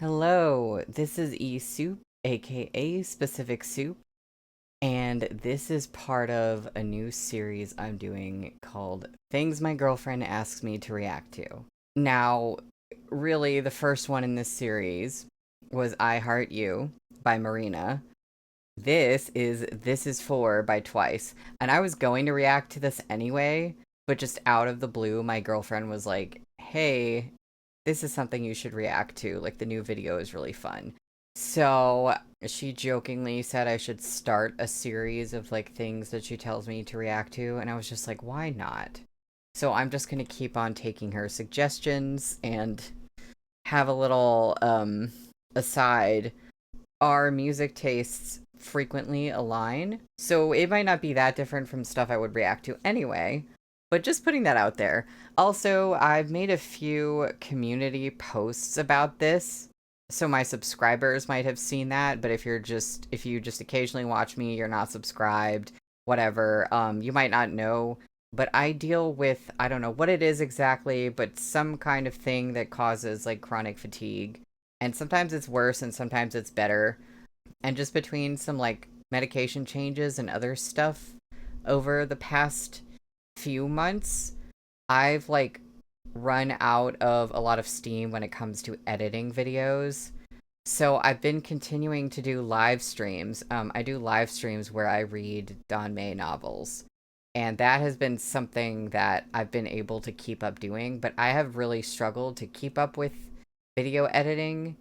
Hello, this is E Soup, aka Specific Soup, and this is part of a new series I'm doing called Things My Girlfriend Asks Me to React to. Now, really, the first one in this series was I Heart You by Marina. This is For by Twice, and I was going to react to this anyway, but just out of the blue, my girlfriend was like, hey, this is something you should react to. Like, the new video is really fun. So she jokingly said I should start a series of like things that she tells me to react to. And I was just like, why not? So I'm just going to keep on taking her suggestions and have a little aside. Our music tastes frequently align. So it might not be that different from stuff I would react to anyway. But just putting that out there. Also, I've made a few community posts about this. So my subscribers might have seen that, but if you just occasionally watch me, you're not subscribed, whatever, you might not know. But I deal with, I don't know what it is exactly, but some kind of thing that causes like chronic fatigue. And sometimes it's worse and sometimes it's better. And just between some like medication changes and other stuff over the past few months, I've like run out of a lot of steam when it comes to editing videos. So I've been continuing to do live streams. I do live streams where I read Don May novels. And that has been something that I've been able to keep up doing, but I have really struggled to keep up with video editing,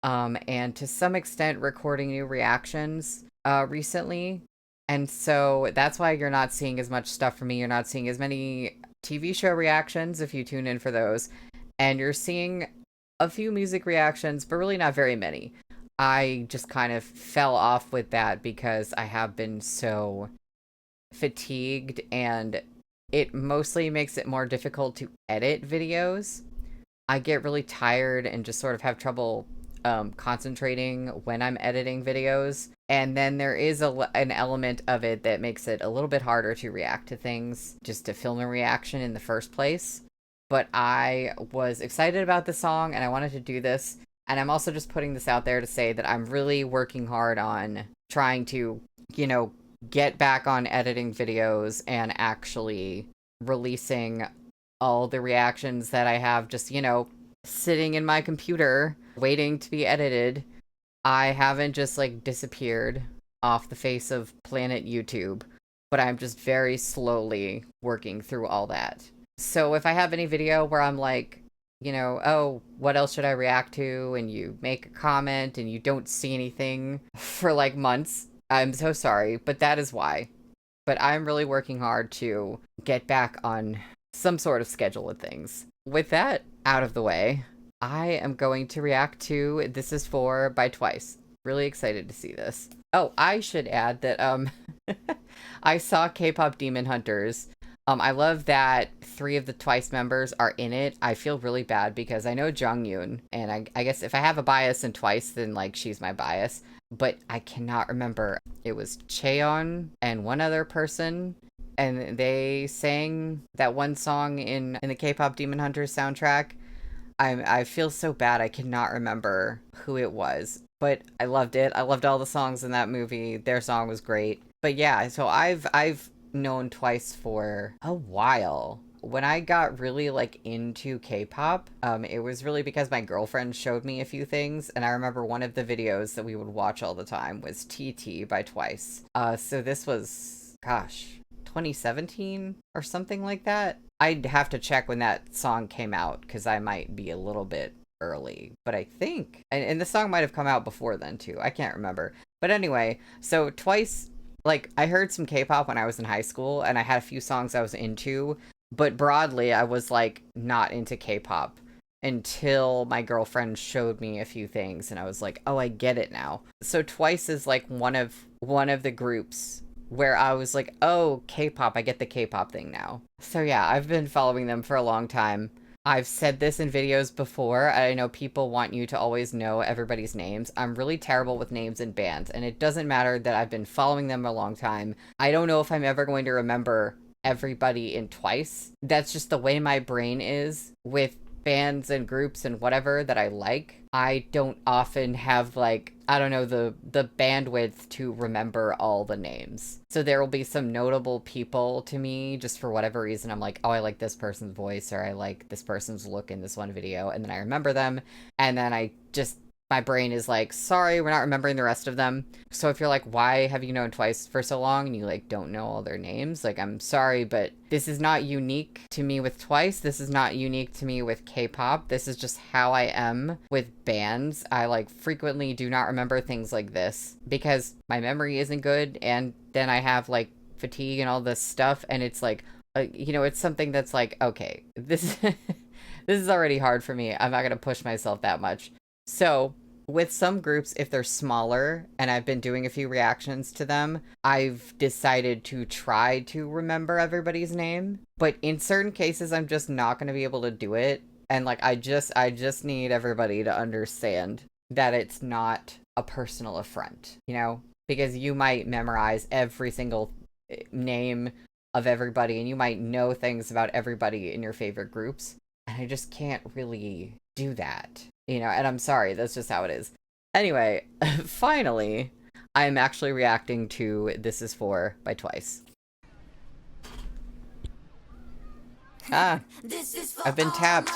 and to some extent recording new reactions recently. And so that's why you're not seeing as much stuff from me. You're not seeing as many TV show reactions if you tune in for those. And you're seeing a few music reactions, but really not very many. I just kind of fell off with that because I have been so fatigued, and it mostly makes it more difficult to edit videos. I get really tired and just sort of have trouble concentrating when I'm editing videos. And then there is an element of it that makes it a little bit harder to react to things, just to film a reaction in the first place. But I was excited about the song and I wanted to do this. And I'm also just putting this out there to say that I'm really working hard on trying to, get back on editing videos and actually releasing all the reactions that I have just, sitting in my computer waiting to be edited. I haven't just like disappeared off the face of planet YouTube, but I'm just very slowly working through all that. So if I have any video where I'm like, oh, what else should I react to? And you make a comment and you don't see anything for like months, I'm so sorry, but that is why. But I'm really working hard to get back on some sort of schedule of things. With that out of the way, I am going to react to This Is For by Twice. Really excited to see this. Oh, I should add that I saw K-pop Demon Hunters. I love that 3 of the Twice members are in it. I feel really bad because I know Jonghyun, and I guess if I have a bias in Twice, then like she's my bias. But I cannot remember. It was Cheon and one other person, and they sang that one song in the K-pop Demon Hunters soundtrack. I feel so bad I cannot remember who it was, but I loved it. I loved all the songs in that movie. Their song was great. But yeah, so I've known Twice for a while. When I got really like into K-pop, it was really because my girlfriend showed me a few things, and I remember one of the videos that we would watch all the time was TT by Twice. So this was, gosh, 2017 or something like that. I'd have to check when that song came out because I might be a little bit early, but I think, and the song might have come out before then too. I can't remember. But anyway, so Twice, like I heard some K-pop when I was in high school, and I had a few songs I was into. But broadly, I was like not into K-pop until my girlfriend showed me a few things, and I was like, oh, I get it now. So Twice is like one of the groups where I was like, oh, K-pop, I get the K-pop thing now. So yeah, I've been following them for a long time. I've said this in videos before. I know people want you to always know everybody's names. I'm really terrible with names and bands, and it doesn't matter that I've been following them a long time. I don't know if I'm ever going to remember everybody in Twice. That's just the way my brain is with bands and groups and whatever that I like, I don't often have, like, I don't know, the bandwidth to remember all the names. So there will be some notable people to me, just for whatever reason. I'm like, oh, I like this person's voice, or I like this person's look in this one video, and then I remember them, and then my brain is like, sorry, we're not remembering the rest of them. So if you're like, why have you known Twice for so long and you like don't know all their names? Like, I'm sorry, but this is not unique to me with Twice. This is not unique to me with K-pop. This is just how I am with bands. I like frequently do not remember things like this because my memory isn't good. And then I have like fatigue and all this stuff. And it's like, you know, it's something that's like, okay, this, this is already hard for me. I'm not going to push myself that much. So with some groups, if they're smaller and I've been doing a few reactions to them, I've decided to try to remember everybody's name. But in certain cases, I'm just not going to be able to do it. And like, I just need everybody to understand that it's not a personal affront, you know, because you might memorize every single name of everybody and you might know things about everybody in your favorite groups. And I just can't really do that. You know, and I'm sorry, that's just how it is. Anyway, finally, I'm actually reacting to This Is For by Twice. Ah, I've been tapped.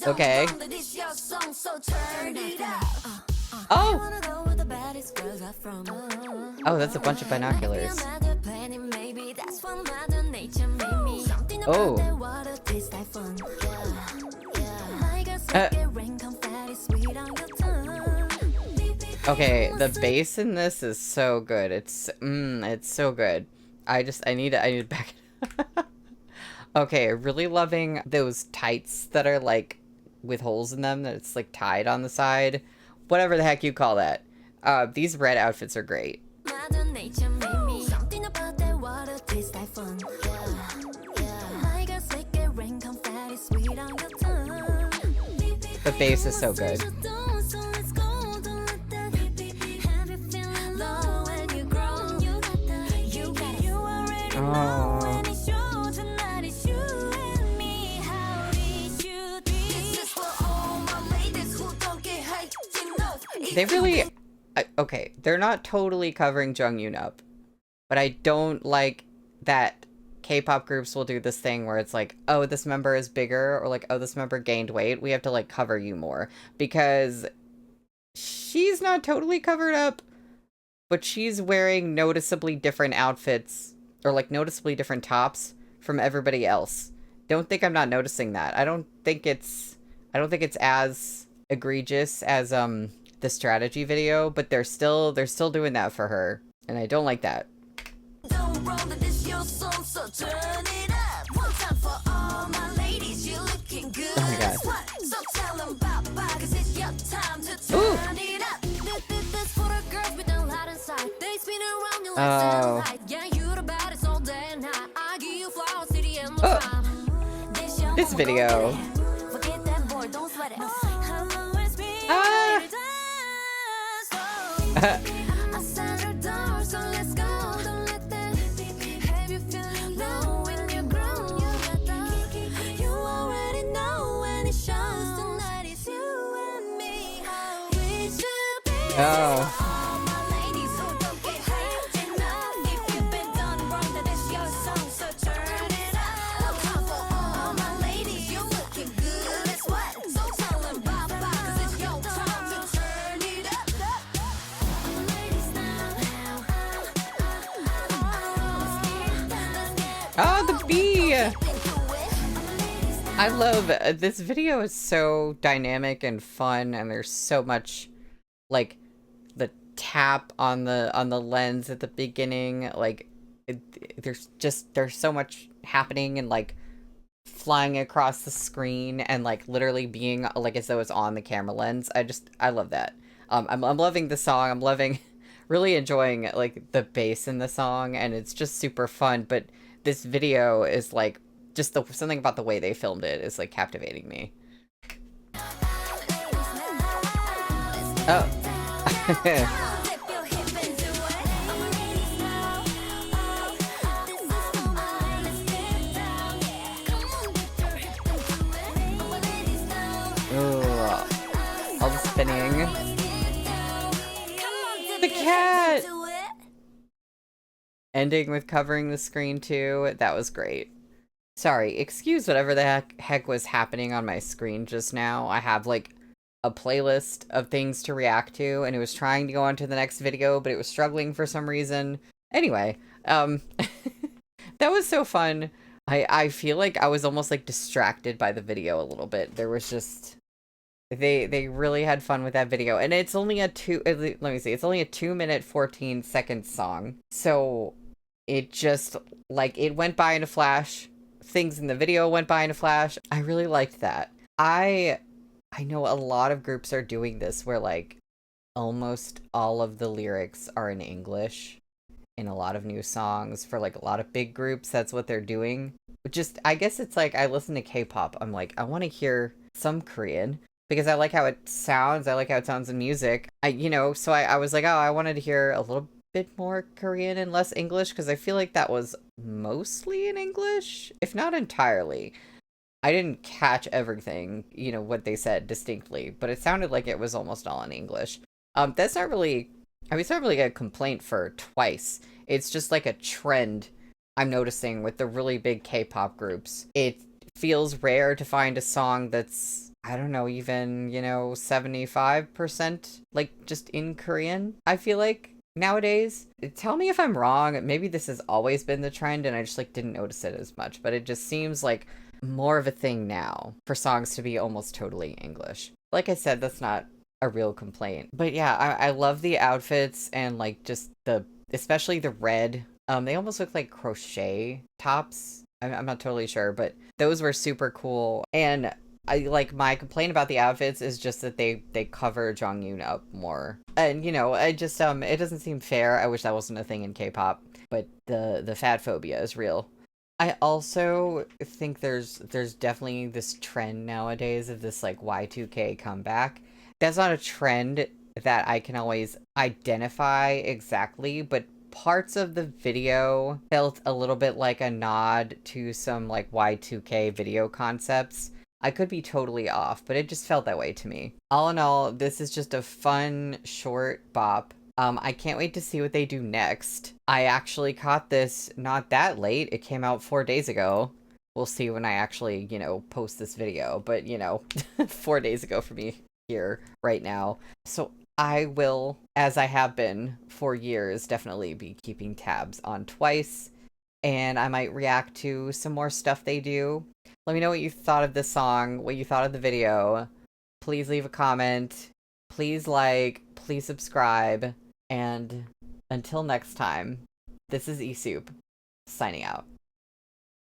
Okay. Oh! Oh, that's a bunch of binoculars. Oh. Okay, the bass in this is so good. It's so good. I need to back it. Okay, really loving those tights that are like with holes in them that it's like tied on the side. Whatever the heck you call that. These red outfits are great. The bass is so good. Oh. They really... okay, they're not totally covering Jungyoon up, but I don't like that K-pop groups will do this thing where it's like, oh, this member is bigger, or like, oh, this member gained weight. We have to like cover you more, because she's not totally covered up, but she's wearing noticeably different outfits, or like noticeably different tops from everybody else. Don't think I'm not noticing that. I don't think it's as egregious as the strategy video, but they're still doing that for her, and I don't like that. Oh my god. Ooh. Oh. Oh. This video. Ah. Oh. Oh, the bee! I love this video is so dynamic and fun, and there's so much like the tap on the lens at the beginning, like there's so much happening and like flying across the screen and like literally being like as though it's on the camera lens. I love that. I'm loving the song. I'm loving really enjoying like the bass in the song, and it's just super fun, but this video is like just something about the way they filmed it is like captivating me. Oh. All the spinning. The cat! Ending with covering the screen too. That was great. Sorry, excuse whatever the heck was happening on my screen just now. I have like a playlist of things to react to, and it was trying to go on to the next video, but it was struggling for some reason. Anyway, that was so fun. I feel like I was almost like distracted by the video a little bit. There was just they really had fun with that video, and it's only a it's only a 2-minute 14-second song. So it just like it went by in a flash. Things in the video went by in a flash. I really liked that. I know a lot of groups are doing this where like almost all of the lyrics are in English in a lot of new songs for like a lot of big groups. That's what they're doing. Just I guess it's like I listen to K-pop. I'm like I want to hear some Korean because I like how it sounds. I like how it sounds in music. So I was like, oh, I wanted to hear a little bit more Korean and less English because I feel like that was mostly in English, if not entirely. I didn't catch everything, what they said distinctly, but it sounded like it was almost all in English. That's not really, it's not really a complaint for Twice. It's just like a trend I'm noticing with the really big K-pop groups. It feels rare to find a song that's, I don't know, even, 75% like just in Korean, I feel like. Nowadays, tell me if I'm wrong. Maybe this has always been the trend and I just like didn't notice it as much, but it just seems like more of a thing now for songs to be almost totally English. Like I said, that's not a real complaint. But yeah, I love the outfits and like just especially the red. They almost look like crochet tops. I'm not totally sure, but those were super cool. And I like my complaint about the outfits is just that they cover Jonghyun up more. And I just it doesn't seem fair. I wish that wasn't a thing in K-pop, but the fat phobia is real. I also think there's definitely this trend nowadays of this like Y2K comeback. That's not a trend that I can always identify exactly, but parts of the video felt a little bit like a nod to some like Y2K video concepts. I could be totally off, but it just felt that way to me. All in all, this is just a fun, short bop. I can't wait to see what they do next. I actually caught this not that late. It came out 4 days ago. We'll see when I actually, post this video. But, 4 days ago for me here right now. So I will, as I have been for years, definitely be keeping tabs on Twice. And I might react to some more stuff they do. Let me know what you thought of this song, what you thought of the video. Please leave a comment. Please like, please subscribe. And until next time, this is eSoup, signing out.